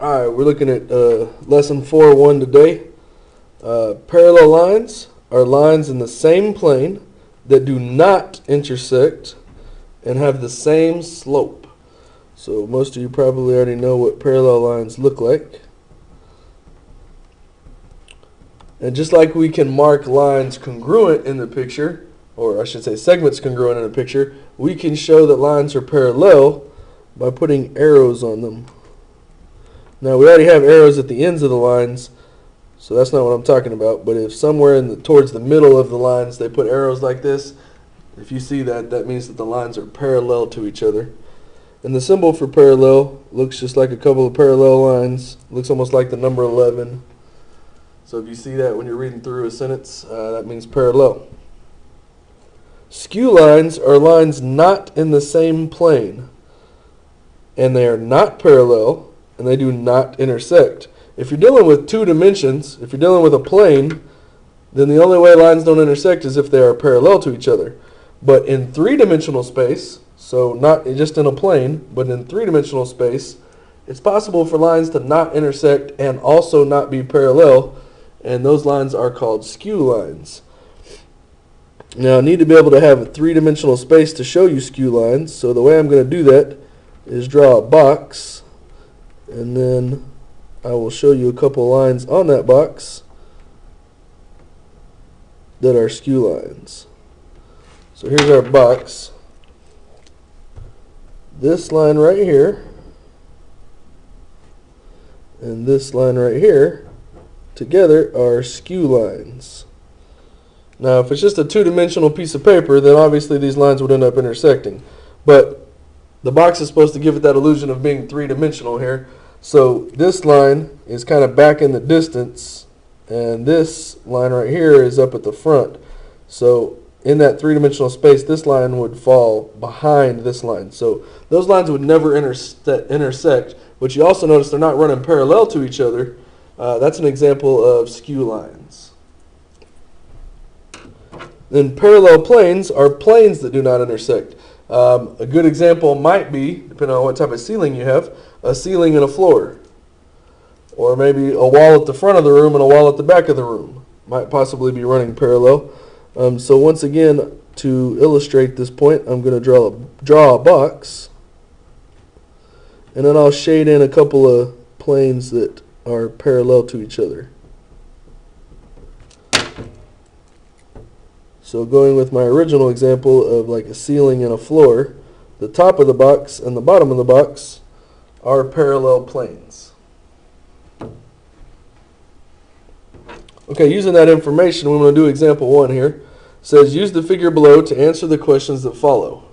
Alright, we're looking at lesson 4.1 today. Parallel lines are lines in the same plane that do not intersect and have the same slope. So most of you probably already know what parallel lines look like. And just like we can mark lines congruent in the picture, or I should say segments congruent in a picture, we can show that lines are parallel by putting arrows on them. Now we already have arrows at the ends of the lines, so that's not what I'm talking about. But if somewhere towards the middle of the lines they put arrows like this, if you see that, that means that the lines are parallel to each other. And the symbol for parallel looks just like a couple of parallel lines. Looks almost like the number 11. So if you see that when you're reading through a sentence, that means parallel. Skew lines are lines not in the same plane, and they are not parallel, and they do not intersect. If you're dealing with two dimensions, if you're dealing with a plane, then the only way lines don't intersect is if they are parallel to each other. But in three-dimensional space, so not just in a plane, but in three-dimensional space, it's possible for lines to not intersect and also not be parallel, and those lines are called skew lines. Now I need to be able to have a three-dimensional space to show you skew lines, so the way I'm going to do that is draw a box, and then I will show you a couple lines on that box that are skew lines. So here's our box. This line right here and this line right here together are skew lines. Now if it's just a two-dimensional piece of paper, then obviously these lines would end up intersecting. But the box is supposed to give it that illusion of being three-dimensional here. So this line is kind of back in the distance, and this line right here is up at the front. So in that three-dimensional space, this line would fall behind this line. So those lines would never intersect, but you also notice they're not running parallel to each other. That's an example of skew lines. Then parallel planes are planes that do not intersect. A good example might be, depending on what type of ceiling you have, a ceiling and a floor. Or maybe a wall at the front of the room and a wall at the back of the room. Might possibly be running parallel. So once again, to illustrate this point, I'm going to draw a box. And then I'll shade in a couple of planes that are parallel to each other. So going with my original example of like a ceiling and a floor, the top of the box and the bottom of the box are parallel planes. Okay, using that information, we're going to do example 1 here. It says, use the figure below to answer the questions that follow.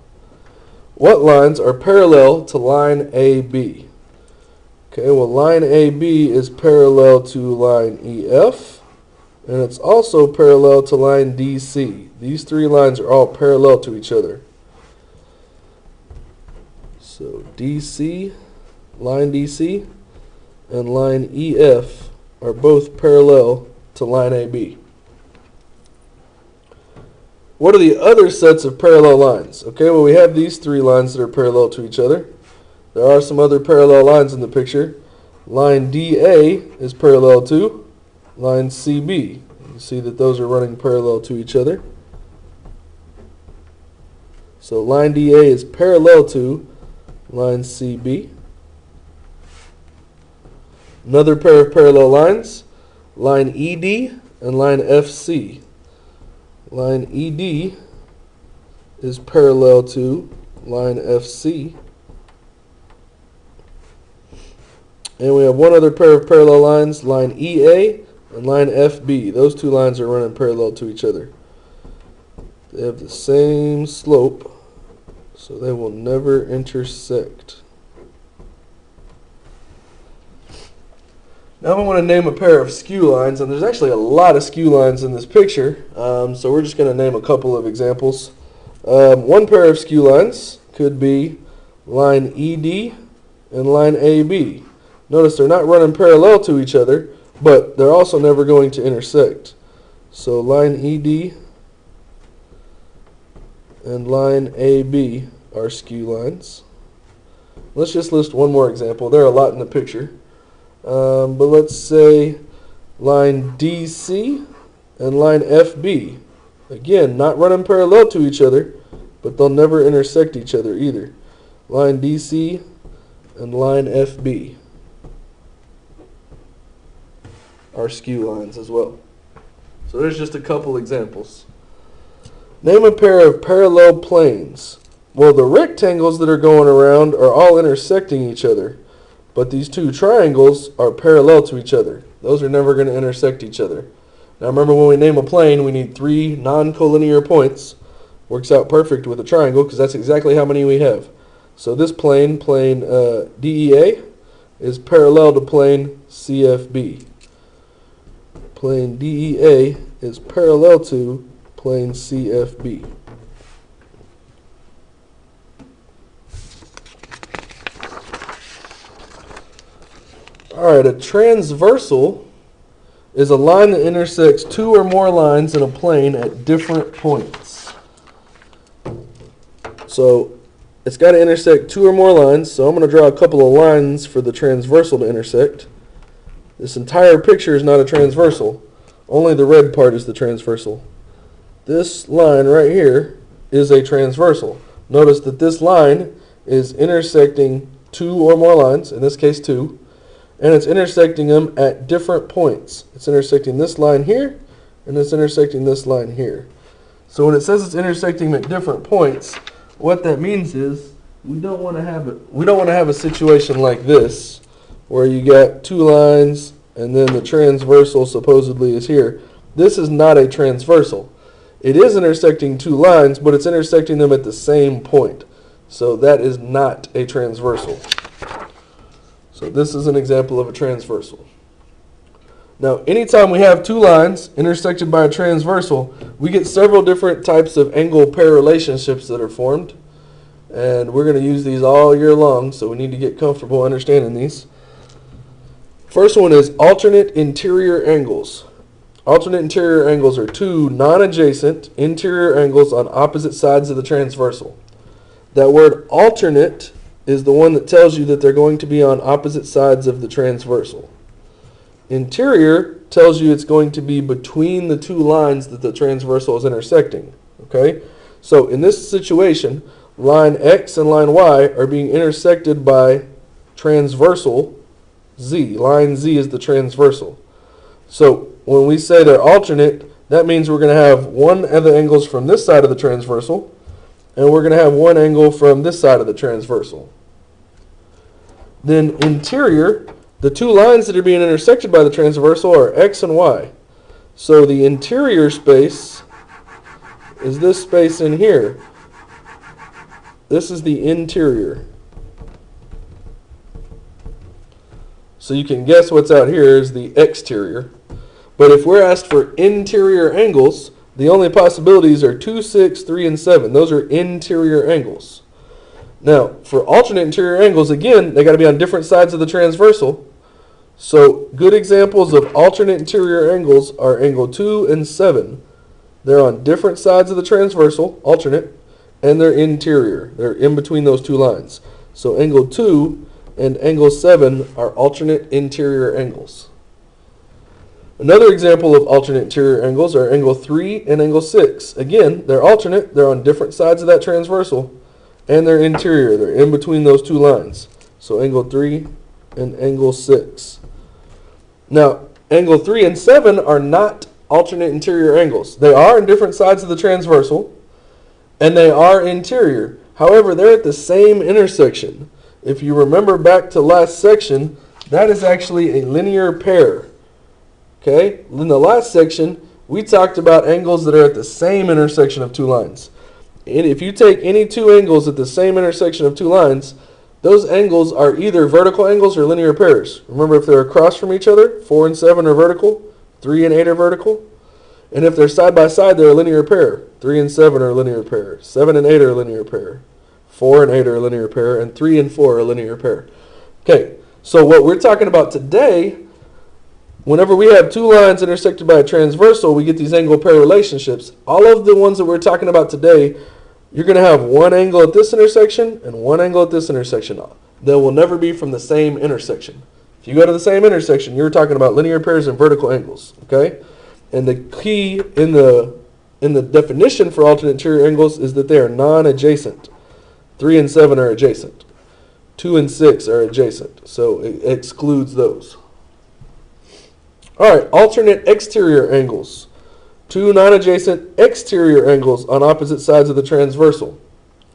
What lines are parallel to line AB? Okay, well line AB is parallel to line EF, and it's also parallel to line DC. These three lines are all parallel to each other. So DC, line DC, and line EF are both parallel to line AB. What are the other sets of parallel lines? Okay, well we have these three lines that are parallel to each other. There are some other parallel lines in the picture. Line DA is parallel to line CB. You see that those are running parallel to each other. So line DA is parallel to line CB. Another pair of parallel lines, line ED and line FC. Line ED is parallel to line FC. And we have one other pair of parallel lines, line EA and line FB. Those two lines are running parallel to each other. They have the same slope, so they will never intersect. Now I want to name a pair of skew lines, and there's actually a lot of skew lines in this picture, so we're just going to name a couple of examples. One pair of skew lines could be line ED and line AB. Notice they're not running parallel to each other, but they're also never going to intersect. So line ED and line AB are skew lines. Let's just list one more example. There are a lot in the picture. But let's say line DC and line FB. Again, not running parallel to each other, but they'll never intersect each other either. Line DC and line FB are skew lines as well. So there's just a couple examples. Name a pair of parallel planes. Well, the rectangles that are going around are all intersecting each other, but these two triangles are parallel to each other. Those are never going to intersect each other. Now remember, when we name a plane, we need 3 non-collinear points. Works out perfect with a triangle because that's exactly how many we have. So this plane DEA, is parallel to plane CFB. Plane DEA is parallel to plane CFB. Alright, a transversal is a line that intersects 2 or more lines in a plane at different points. So it's got to intersect 2 or more lines, so I'm going to draw a couple of lines for the transversal to intersect. This entire picture is not a transversal. Only the red part is the transversal. This line right here is a transversal. Notice that this line is intersecting 2 or more lines, in this case 2, and it's intersecting them at different points. It's intersecting this line here, and it's intersecting this line here. So when it says it's intersecting them at different points, what that means is we don't want to have a situation like this where you got 2 lines and then the transversal supposedly is here. This is not a transversal. It is intersecting 2 lines, but it's intersecting them at the same point. So that is not a transversal. So this is an example of a transversal. Now, anytime we have 2 lines intersected by a transversal, we get several different types of angle pair relationships that are formed. And we're going to use these all year long, so we need to get comfortable understanding these. First one is alternate interior angles. Alternate interior angles are 2 non-adjacent interior angles on opposite sides of the transversal. That word alternate is the one that tells you that they're going to be on opposite sides of the transversal. Interior tells you it's going to be between the 2 lines that the transversal is intersecting. Okay? So in this situation, line X and line Y are being intersected by transversal Z. Line Z is the transversal. So when we say they're alternate, that means we're going to have one of the angles from this side of the transversal, and we're going to have one angle from this side of the transversal. Then interior, the 2 lines that are being intersected by the transversal are X and Y. So the interior space is this space in here. This is the interior. So you can guess what's out here is the exterior. But if we're asked for interior angles, the only possibilities are 2, 6, 3, and 7. Those are interior angles. Now, for alternate interior angles, again, they got to be on different sides of the transversal. So good examples of alternate interior angles are angle 2 and 7. They're on different sides of the transversal, alternate, and they're interior. They're in between those 2 lines. So angle 2 and angle 7 are alternate interior angles. Another example of alternate interior angles are angle 3 and angle 6. Again, they're alternate. They're on different sides of that transversal, and they're interior. They're in between those 2 lines. So angle 3 and angle 6. Now, angle 3 and 7 are not alternate interior angles. They are on different sides of the transversal, and they are interior. However, they're at the same intersection. If you remember back to last section, that is actually a linear pair. Okay? In the last section, we talked about angles that are at the same intersection of 2 lines. And if you take any 2 angles at the same intersection of 2 lines, those angles are either vertical angles or linear pairs. Remember, if they're across from each other, 4 and 7 are vertical, 3 and 8 are vertical. And if they're side by side, they're a linear pair. 3 and 7 are a linear pair. 7 and 8 are a linear pair. 4 and 8 are a linear pair. And 3 and 4 are a linear pair. Okay, so what we're talking about today, whenever we have 2 lines intersected by a transversal, we get these angle pair relationships. All of the ones that we're talking about today, you're going to have one angle at this intersection and one angle at this intersection. They will never be from the same intersection. If you go to the same intersection, you're talking about linear pairs and vertical angles, okay? And the key in the definition for alternate interior angles is that they are non-adjacent. 3 and 7 are adjacent. 2 and 6 are adjacent, so it excludes those. All right, alternate exterior angles. 2 non-adjacent exterior angles on opposite sides of the transversal.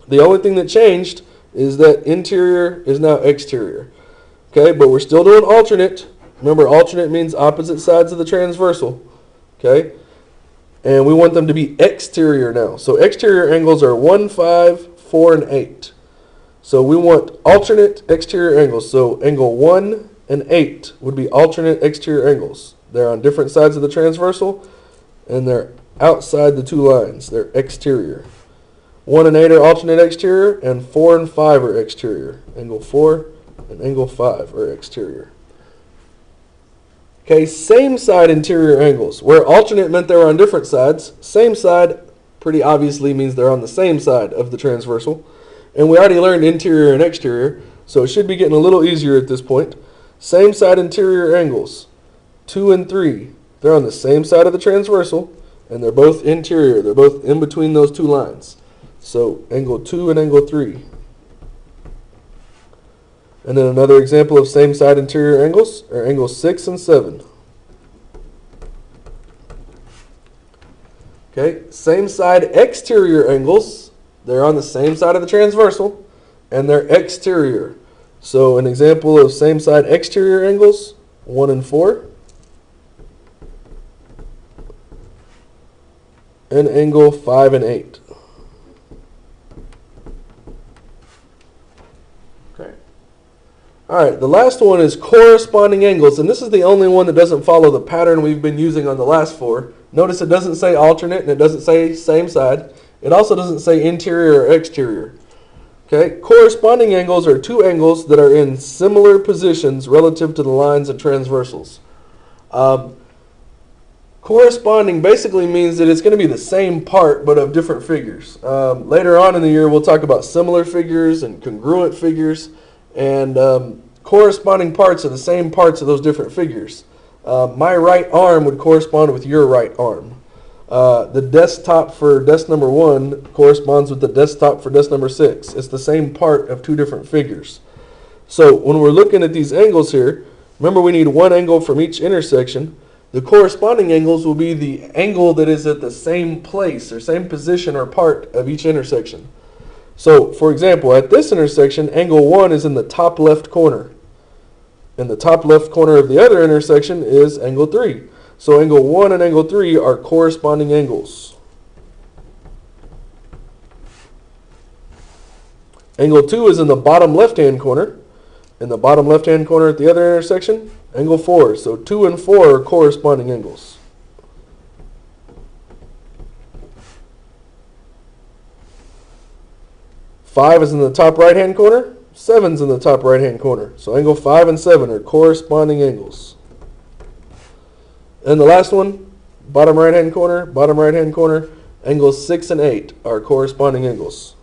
The only thing that changed is that interior is now exterior. Okay, but we're still doing alternate. Remember, alternate means opposite sides of the transversal. Okay, and we want them to be exterior now. So exterior angles are 1, 5, 4, and 8. So we want alternate exterior angles. So angle 1 and 8 would be alternate exterior angles. They're on different sides of the transversal, and they're outside the two lines. They're exterior. 1 and 8 are alternate exterior, and 4 and 5 are exterior. Angle 4 and angle 5 are exterior. Okay, same side interior angles. Where alternate meant they were on different sides, same side pretty obviously means they're on the same side of the transversal. And we already learned interior and exterior, so it should be getting a little easier at this point. Same side interior angles, 2 and 3. They're on the same side of the transversal, and they're both interior. They're both in between those two lines. So angle 2 and angle 3. And then another example of same side interior angles are angles 6 and 7. Okay, same side exterior angles. They're on the same side of the transversal, and they're exterior. So an example of same side exterior angles, 1 and 4. And angle 5 and 8. All right, the last one is corresponding angles, and this is the only one that doesn't follow the pattern we've been using on the last 4. Notice it doesn't say alternate, and it doesn't say same side. It also doesn't say interior or exterior. Okay, corresponding angles are 2 angles that are in similar positions relative to the lines and transversals. Corresponding basically means that it's going to be the same part but of different figures. Later on in the year, we'll talk about similar figures and congruent figures. And corresponding parts are the same parts of those different figures. My right arm would correspond with your right arm. The desktop for desk number 1 corresponds with the desktop for desk number 6. It's the same part of 2 different figures. So when we're looking at these angles here, remember we need 1 angle from each intersection. The corresponding angles will be the angle that is at the same place or same position or part of each intersection. So, for example, at this intersection, angle 1 is in the top left corner. And the top left corner of the other intersection is angle 3. So angle 1 and angle 3 are corresponding angles. Angle 2 is in the bottom left-hand corner. In the bottom left-hand corner at the other intersection, angle 4. So 2 and 4 are corresponding angles. 5 is in the top right-hand corner. 7's in the top right-hand corner. So angle 5 and 7 are corresponding angles. And the last one, bottom right-hand corner, angles 6 and 8 are corresponding angles.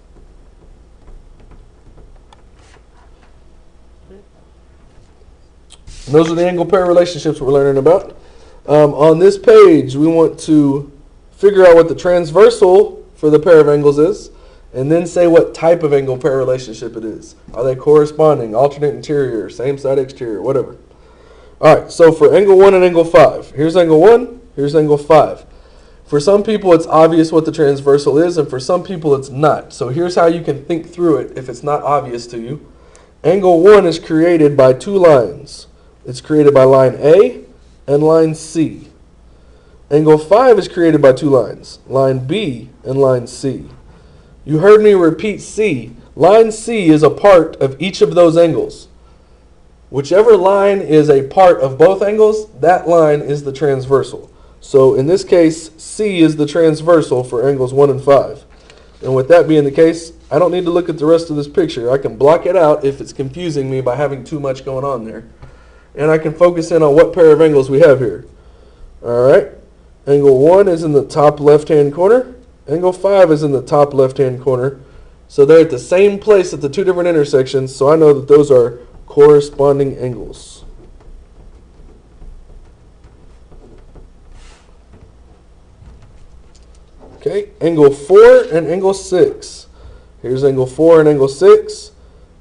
And those are the angle pair relationships we're learning about. On this page, we want to figure out what the transversal for the pair of angles is, and then say what type of angle pair relationship it is. Are they corresponding, alternate interior, same side exterior, whatever. All right, so for angle 1 and angle 5, here's angle 1, here's angle 5. For some people, it's obvious what the transversal is, and for some people, it's not. So here's how you can think through it if it's not obvious to you. Angle 1 is created by 2 lines. It's created by line A and line C. Angle 5 is created by 2 lines, line B and line C. You heard me repeat C. Line C is a part of each of those angles. Whichever line is a part of both angles, that line is the transversal. So in this case, C is the transversal for angles 1 and 5. And with that being the case, I don't need to look at the rest of this picture. I can block it out if it's confusing me by having too much going on there. And I can focus in on what pair of angles we have here. All right. Angle 1 is in the top left-hand corner. Angle 5 is in the top left-hand corner. So they're at the same place at the 2 different intersections, so I know that those are corresponding angles. Okay, angle 4 and angle 6. Here's angle 4 and angle 6.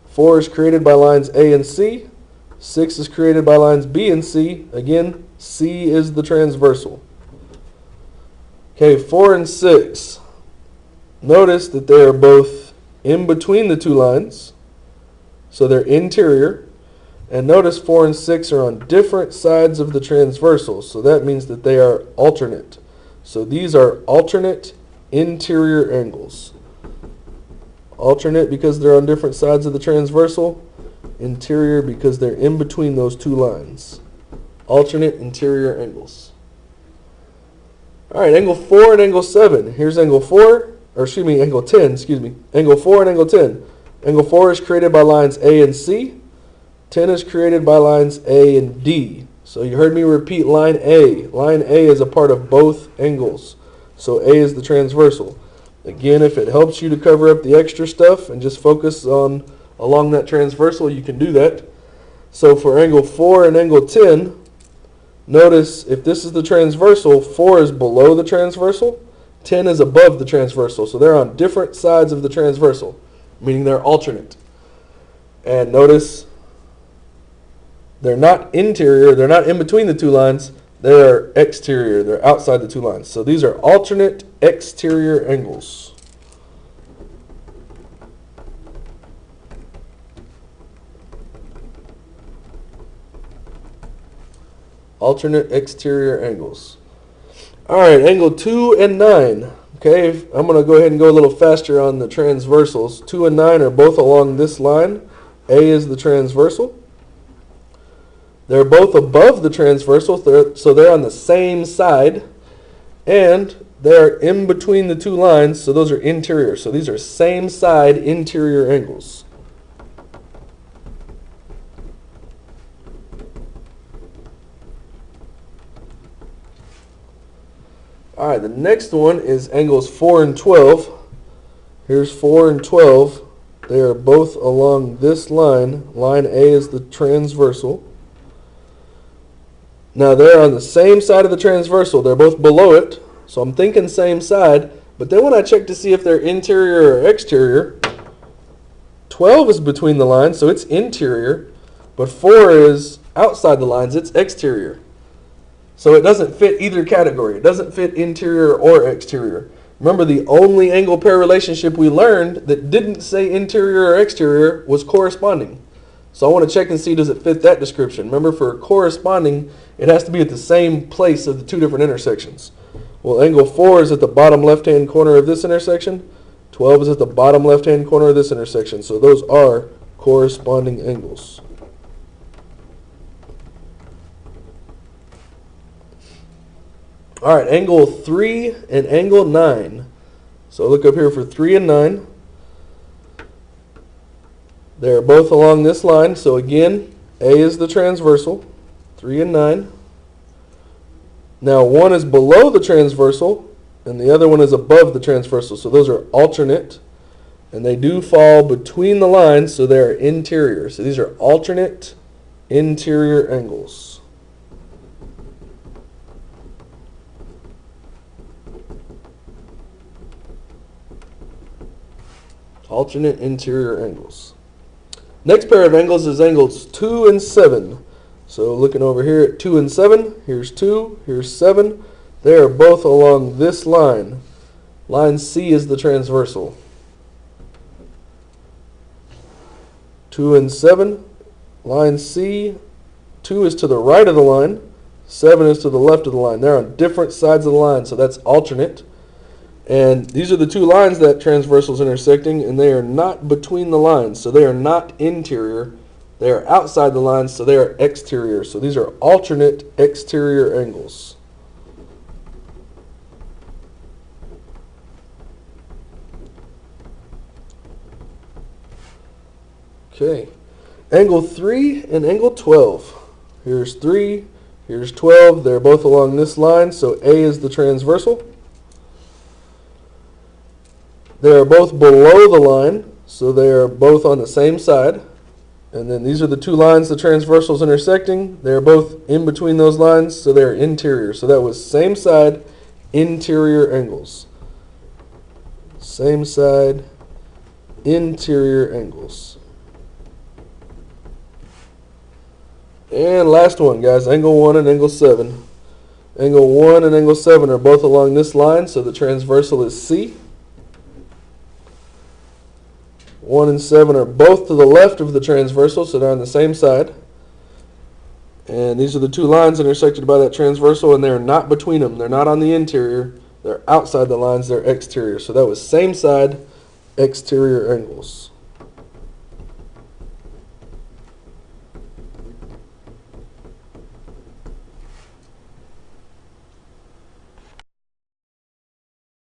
4 is created by lines A and C. 6 is created by lines B and C. Again, C is the transversal. Okay, 4 and 6. Notice that they are both in between the two lines, so they're interior. And notice 4 and 6 are on different sides of the transversal, so that means that they are alternate. So these are alternate interior angles. Alternate because they're on different sides of the transversal. Interior because they're in between those two lines. Alternate interior angles. Alright, angle 4 and angle 7. Here's angle 4, or excuse me, angle 10, excuse me. Angle 4 and angle 10. Angle 4 is created by lines A and C. 10 is created by lines A and D. So you heard me repeat line A. Line A is a part of both angles. So A is the transversal. Again, if it helps you to cover up the extra stuff and just focus on along that transversal, you can do that. So for angle 4 and angle 10, notice if this is the transversal, 4 is below the transversal, 10 is above the transversal. So they're on different sides of the transversal, meaning they're alternate. And notice they're not interior, they're not in between the two lines, they're exterior, they're outside the two lines. So these are alternate exterior angles. Alternate exterior angles. Alright, angle 2 and 9. Okay, I'm going to go ahead and go a little faster on the transversals. 2 and 9 are both along this line. A is the transversal. They're both above the transversal, so they're on the same side. And they're in between the two lines, so those are interior. So these are same side interior angles. Alright, the next one is angles 4 and 12. Here's 4 and 12. They are both along this line. Line A is the transversal. Now they're on the same side of the transversal. They're both below it. So I'm thinking same side. But then when I check to see if they're interior or exterior, 12 is between the lines, so it's interior. But 4 is outside the lines, it's exterior. So it doesn't fit either category. It doesn't fit interior or exterior. Remember, the only angle pair relationship we learned that didn't say interior or exterior was corresponding. So I want to check and see, does it fit that description? Remember, for corresponding, it has to be at the same place of the two different intersections. Well, angle 4 is at the bottom left-hand corner of this intersection. 12 is at the bottom left-hand corner of this intersection. So those are corresponding angles. All right, angle 3 and angle 9. So look up here for 3 and 9. They're both along this line. So again, A is the transversal, 3 and 9. Now one is below the transversal and the other one is above the transversal. So those are alternate. And they do fall between the lines, so they're interior. So these are alternate interior angles. Alternate interior angles. Next pair of angles is angles 2 and 7. So looking over here at 2 and 7, here's 2, here's 7. They are both along this line. Line C is the transversal. 2 and 7, line C, 2 is to the right of the line, 7 is to the left of the line. They're on different sides of the line, so that's alternate. And these are the two lines that transversals intersecting, and they are not between the lines, so they are not interior. They are outside the lines, so they are exterior. So these are alternate exterior angles. Okay, angle 3 and angle 12. Here's 3, here's 12. They're both along this line, so A is the transversal. They are both below the line, so they are both on the same side. And then these are the two lines the transversals intersecting. They are both in between those lines, so they are interior. So that was same side, interior angles. Same side interior angles. And last one, guys, angle 1 and angle 7. Angle 1 and angle 7 are both along this line, so the transversal is C. 1 and 7 are both to the left of the transversal, so they're on the same side. And these are the two lines intersected by that transversal, and they're not between them. They're not on the interior. They're outside the lines. They're exterior. So that was same side exterior angles.